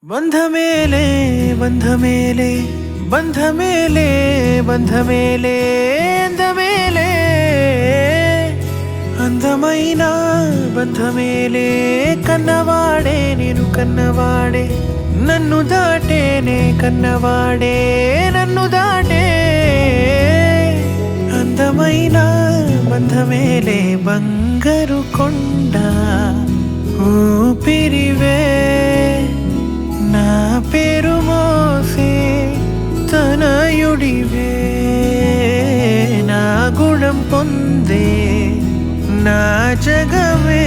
బంధమేలే బంధమేలే బంధమేలే బంధమేలే అందమేలే అందమైన బంధమేలే కన్నవాడే నేను కన్నవాడే నన్ను దాటేనే కన్నవాడే నన్ను దాటే అందమైన బంధమేలే బంగారు కొండ ఊపిరివే నా పేరు మోసే తనయుడివే నా గుణం పొందే నా జగమే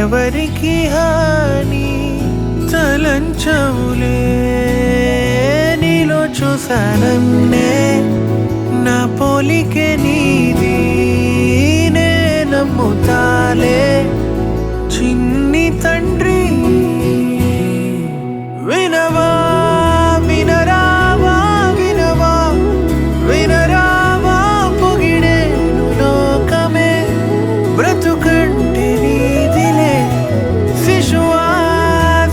ఎవరికి హాని తలంచవులే నీలో చూసానన్నే నా పోలికే నీది నే నమ్ముతాలే చిన్ని తండ్రి వినవా వినరావా వినవా వినరావా పొగిడేను లోకమే బ్రతుకంటే నీదిలే శిశువా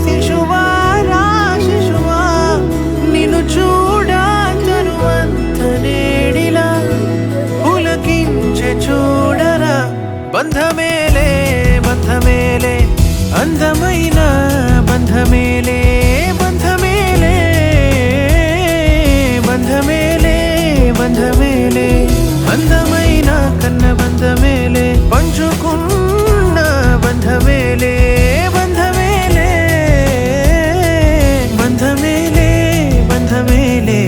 శిశువా రా శిశువా నిన్ను చూడా తరువంత నేడిలా పులకించే చూడరా బంధమేలే బంధమేలే అందమైన బంధమేలే బంధమేలే బంధమేలే బంధమేలే అందమైన కన్న బంధమేలే పంచుకున్న బంధమేలే బంధమేలే బంధమేలే బంధమేలే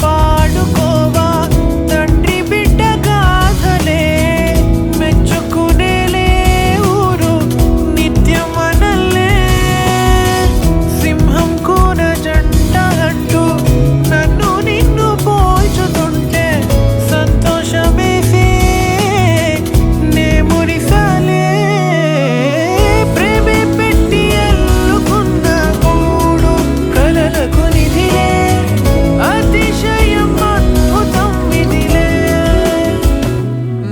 పాడుకోవా తండ్రి బిడ్డ గాథలే మెచ్చుకునేలే ఊరు నిత్యం అనల్లే సింహం కూన జంట అంటూ నన్ను నిన్ను పోల్చుతుంటే సంతోషమేసే నే మురిసాలే ప్రేమే పెట్టి ఎల్లుకున్న కూడు కలలకు నిధిలే అతిశయం అద్భుతం విధిలే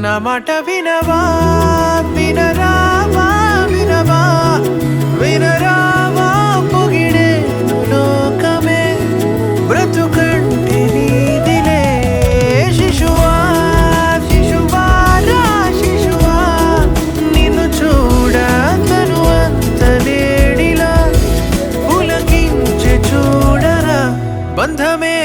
నా మాట వినవా వినరావా వినవా వినరావా పొగిడే లోకమే బ్రతుకంటే నీదిలే శిశువా శిశువా రా శిశువా నిన్ను చూడ తరువంత నేడిలా పులకించే చూడరా బంధమే